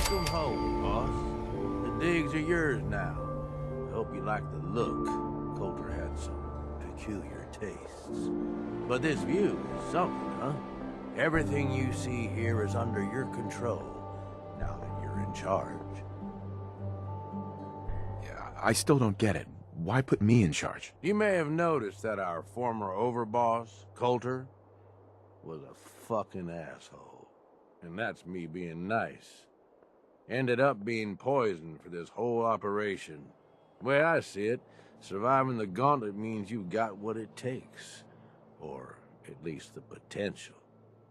Welcome home, boss. The digs are yours now. I hope you like the look. Coulter had some peculiar tastes. But this view is something, huh? Everything you see here is under your control, now that you're in charge. Yeah, I still don't get it. Why put me in charge? You may have noticed that our former overboss, Coulter, was a fucking asshole. And that's me being nice. Ended up being poisoned for this whole operation. The way I see it, surviving the gauntlet means you've got what it takes. Or at least the potential.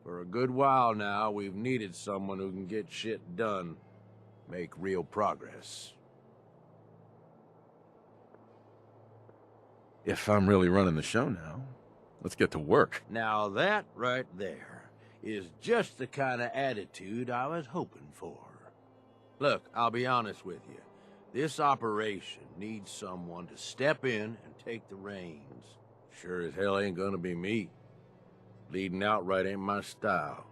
For a good while now, we've needed someone who can get shit done. Make real progress. If I'm really running the show now, let's get to work. Now that right there is just the kind of attitude I was hoping for. Look, I'll be honest with you. This operation needs someone to step in and take the reins. Sure as hell ain't gonna be me. Leading outright ain't my style.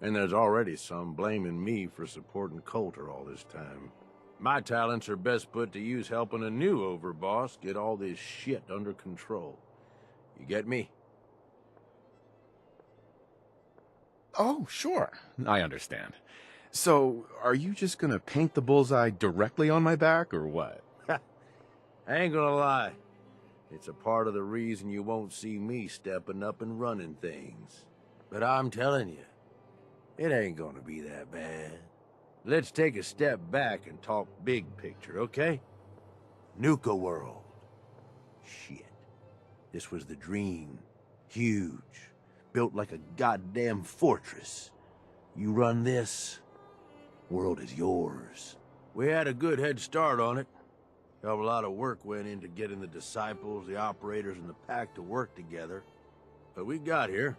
And there's already some blaming me for supporting Coulter all this time. My talents are best put to use helping a new overboss get all this shit under control. You get me? Oh, sure. I understand. So, are you just gonna paint the bullseye directly on my back, or what? I ain't gonna lie. It's a part of the reason you won't see me stepping up and running things. But I'm telling you, it ain't gonna be that bad. Let's take a step back and talk big picture, okay? Nuka-World. Shit. This was the dream. Huge. Built like a goddamn fortress. You run this, world is yours. We had a good head start on it. Hell of a lot of work went into getting the disciples, the operators, and the pack to work together. But we got here.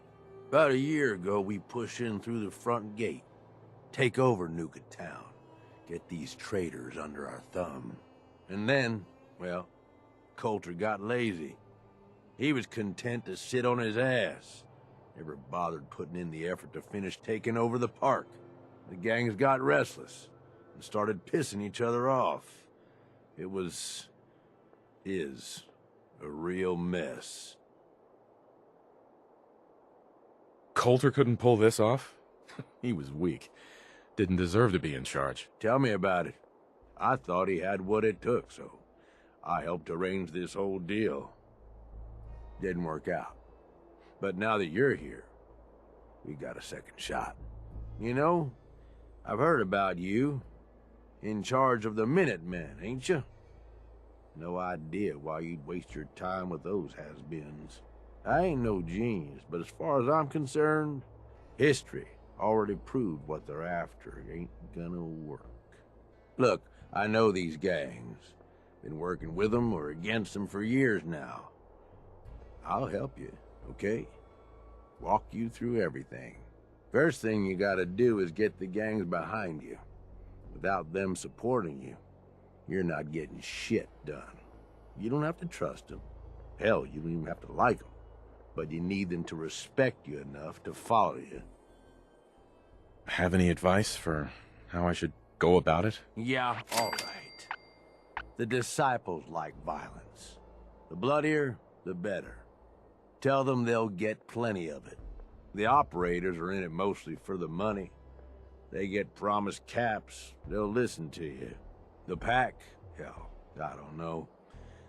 About a year ago, we pushed in through the front gate. Take over Nuka Town. Get these traitors under our thumb. And then, well, Coulter got lazy. He was content to sit on his ass. Never bothered putting in the effort to finish taking over the park. The gangs got restless and started pissing each other off. It is a real mess. Coulter couldn't pull this off? He was weak. Didn't deserve to be in charge. Tell me about it. I thought he had what it took, so I helped arrange this whole deal. Didn't work out. But now that you're here, we got a second shot. You know, I've heard about you. In charge of the Minutemen, ain't you? No idea why you'd waste your time with those has-beens. I ain't no genius, but as far as I'm concerned, history already proved what they're after ain't gonna work. Look, I know these gangs. Been working with them or against them for years now. I'll help you, okay? Walk you through everything. First thing you gotta do is get the gangs behind you. Without them supporting you, you're not getting shit done. You don't have to trust them. Hell, you don't even have to like them. But you need them to respect you enough to follow you. Have any advice for how I should go about it? Yeah, all right. The disciples like violence. The bloodier, the better. Tell them they'll get plenty of it. The operators are in it mostly for the money. They get promised caps, they'll listen to you. The pack, hell, I don't know.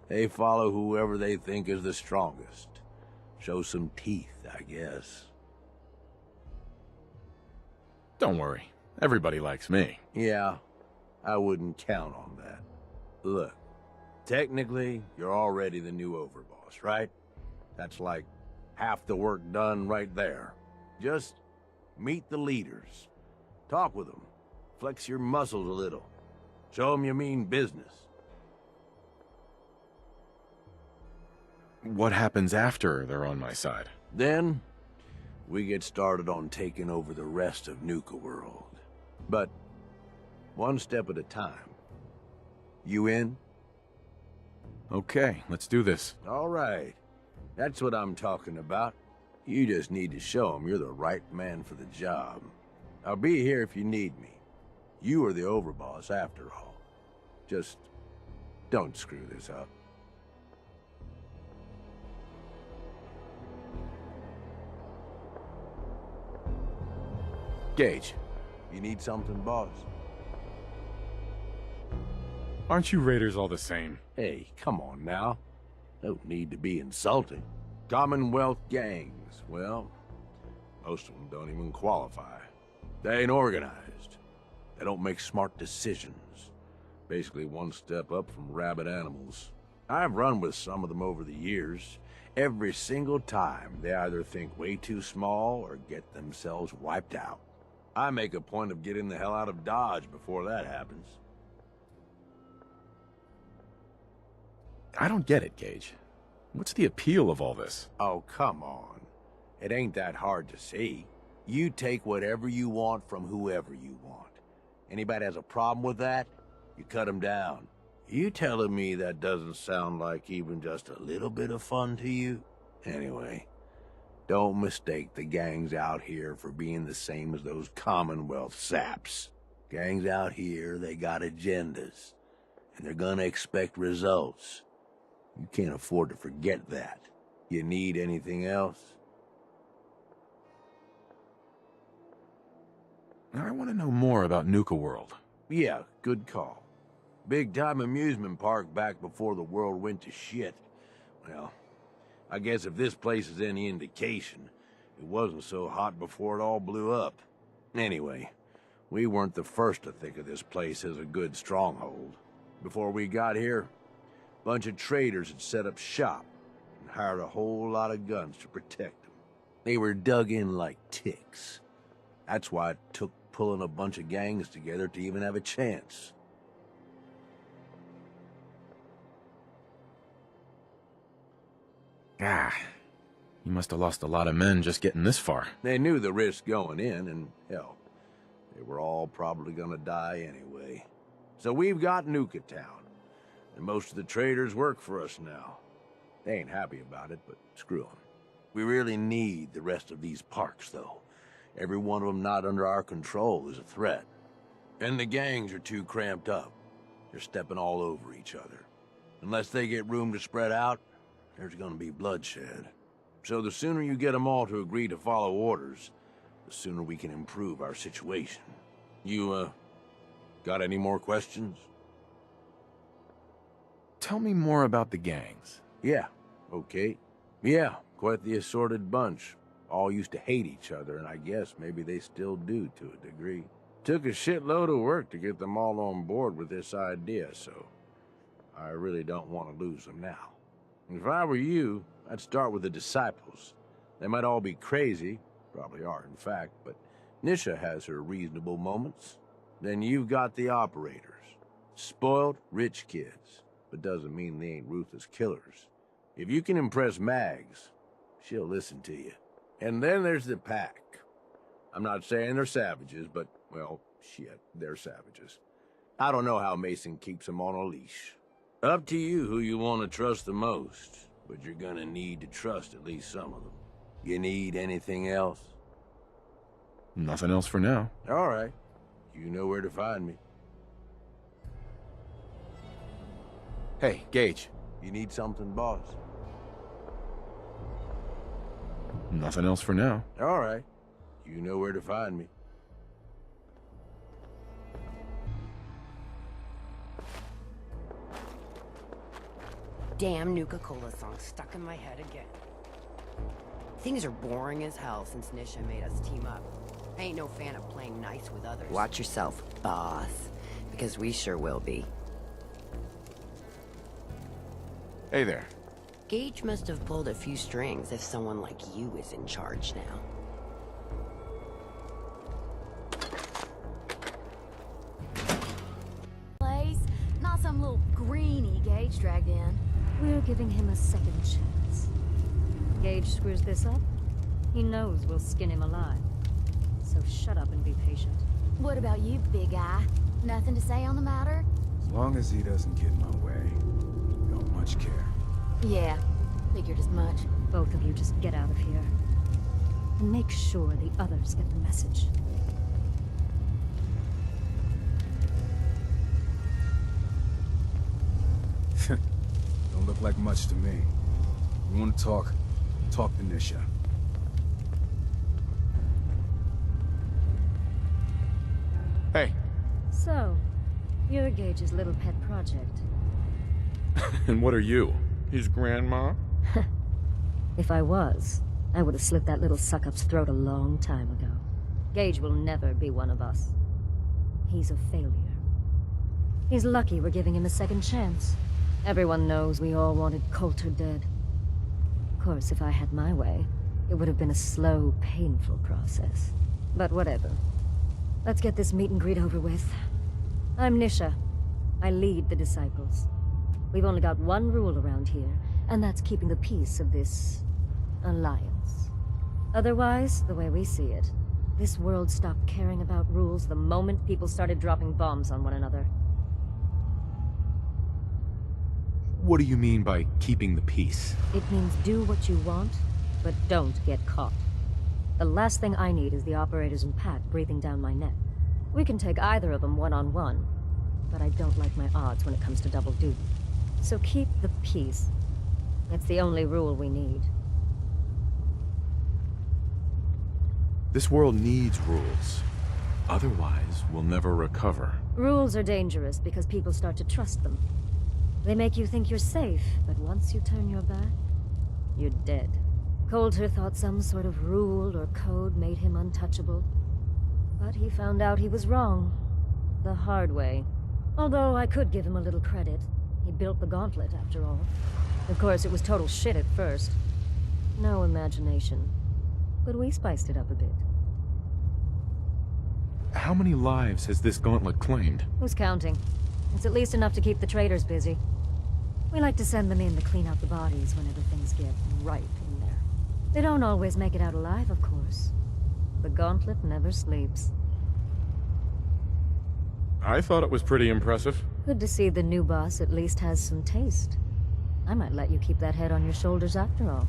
They follow whoever they think is the strongest. Show some teeth, I guess. Don't worry. Everybody likes me. Yeah, I wouldn't count on that. Look, technically, you're already the new overboss, right? That's like half the work done right there. Just meet the leaders. Talk with them. Flex your muscles a little. Show them you mean business. What happens after they're on my side? Then, we get started on taking over the rest of Nuka-World. But, one step at a time. You in? Okay, let's do this. All right. That's what I'm talking about. You just need to show them you're the right man for the job. I'll be here if you need me. You are the overboss after all. Just don't screw this up. Gage, you need something, boss? Aren't you raiders all the same? Hey, come on now. No need to be insulting. Commonwealth gangs, well, most of them don't even qualify. They ain't organized. They don't make smart decisions. Basically one step up from rabid animals. I've run with some of them over the years. Every single time, they either think way too small or get themselves wiped out. I make a point of getting the hell out of Dodge before that happens. I don't get it, Gage. What's the appeal of all this? Oh, come on. It ain't that hard to see. You take whatever you want from whoever you want. Anybody has a problem with that, you cut them down. You telling me that doesn't sound like even just a little bit of fun to you? Anyway, don't mistake the gangs out here for being the same as those Commonwealth saps. Gangs out here, they got agendas, and they're gonna expect results. You can't afford to forget that. You need anything else? I want to know more about Nuka-World. Yeah, good call. Big-time amusement park back before the world went to shit. Well, I guess if this place is any indication, it wasn't so hot before it all blew up. Anyway, we weren't the first to think of this place as a good stronghold. Before we got here, a bunch of traders had set up shop and hired a whole lot of guns to protect them. They were dug in like ticks. That's why it took pulling a bunch of gangs together to even have a chance. Ah, you must have lost a lot of men just getting this far. They knew the risk going in, and hell, they were all probably gonna die anyway. So we've got Nuka Town, and most of the traders work for us now. They ain't happy about it, but screw them. We really need the rest of these parks, though. Every one of them not under our control is a threat. And the gangs are too cramped up. They're stepping all over each other. Unless they get room to spread out, there's gonna be bloodshed. So the sooner you get them all to agree to follow orders, the sooner we can improve our situation. You, got any more questions? Tell me more about the gangs. Yeah, okay. Yeah, quite the assorted bunch. All used to hate each other, and I guess maybe they still do to a degree. Took a shitload of work to get them all on board with this idea, so I really don't want to lose them now. If I were you, I'd start with the disciples. They might all be crazy, probably are in fact, but Nisha has her reasonable moments. Then you've got the operators. Spoiled, rich kids, but doesn't mean they ain't ruthless killers. If you can impress Mags, she'll listen to you. And then there's the pack. I'm not saying they're savages, but, well, shit, they're savages. I don't know how Mason keeps them on a leash. Up to you who you want to trust the most, but you're gonna need to trust at least some of them. You need anything else? Nothing else for now. All right. You know where to find me. Hey, Gage. You need something, boss? Nothing else for now. All right. You know where to find me. Damn Nuka-Cola song stuck in my head again. Things are boring as hell since Nisha made us team up. I ain't no fan of playing nice with others. Watch yourself, boss. Because we sure will be. Hey there. Gage must have pulled a few strings if someone like you is in charge now. Place, not some little greenie Gage dragged in. We're giving him a second chance. Gage screws this up, he knows we'll skin him alive. So shut up and be patient. What about you, big eye? Nothing to say on the matter? As long as he doesn't get in my way, don't much care. Yeah, figured as much. Both of you just get out of here. And make sure the others get the message. Don't look like much to me. You want to talk? Talk to Nisha. Hey. So, you're Gage's little pet project. And what are you? His grandma? If I was, I would have slit that little suck-up's throat a long time ago. Gage will never be one of us. He's a failure. He's lucky we're giving him a second chance. Everyone knows we all wanted Coulter dead. Of course, if I had my way, it would have been a slow, painful process. But whatever. Let's get this meet and greet over with. I'm Nisha. I lead the Disciples. We've only got one rule around here, and that's keeping the peace of this alliance. Otherwise, the way we see it, this world stopped caring about rules the moment people started dropping bombs on one another. What do you mean by keeping the peace? It means do what you want, but don't get caught. The last thing I need is the operators and Pat breathing down my neck. We can take either of them one-on-one, but I don't like my odds when it comes to double duty. So keep the peace. It's the only rule we need. This world needs rules. Otherwise, we'll never recover. Rules are dangerous because people start to trust them. They make you think you're safe, but once you turn your back, you're dead. Coulter thought some sort of rule or code made him untouchable. But he found out he was wrong. The hard way. Although I could give him a little credit. He built the gauntlet, after all. Of course, it was total shit at first. No imagination. But we spiced it up a bit. How many lives has this gauntlet claimed? Who's counting? It's at least enough to keep the traders busy. We like to send them in to clean out the bodies whenever things get ripe in there. They don't always make it out alive, of course. The gauntlet never sleeps. I thought it was pretty impressive. Good to see the new boss at least has some taste. I might let you keep that head on your shoulders after all.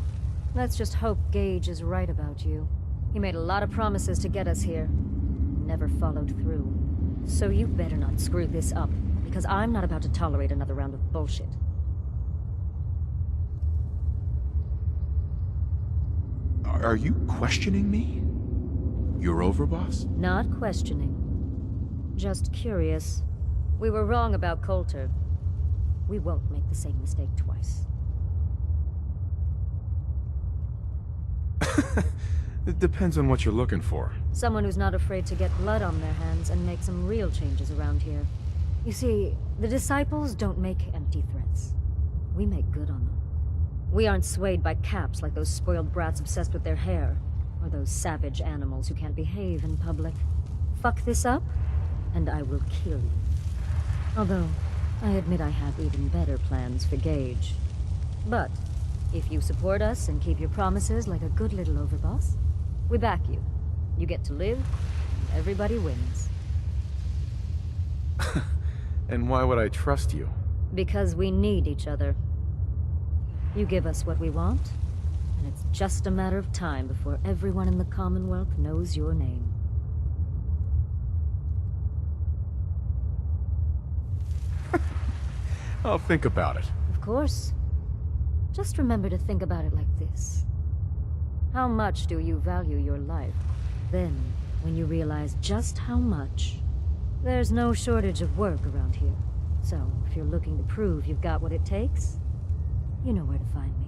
Let's just hope Gage is right about you. He made a lot of promises to get us here. Never followed through. So you better not screw this up, because I'm not about to tolerate another round of bullshit. Are you questioning me? You're over, boss? Not questioning. Just curious. We were wrong about Coulter. We won't make the same mistake twice. It depends on what you're looking for. Someone who's not afraid to get blood on their hands and make some real changes around here. You see, the Disciples don't make empty threats. We make good on them. We aren't swayed by caps like those spoiled brats obsessed with their hair, or those savage animals who can't behave in public. Fuck this up, and I will kill you. Although, I admit I have even better plans for Gage. But, if you support us and keep your promises like a good little overboss, we back you. You get to live, and everybody wins. And why would I trust you? Because we need each other. You give us what we want, and it's just a matter of time before everyone in the Commonwealth knows your name. I'll think about it. Of course. Just remember to think about it like this. How much do you value your life? Then, when you realize just how much, there's no shortage of work around here. So, if you're looking to prove you've got what it takes, you know where to find me.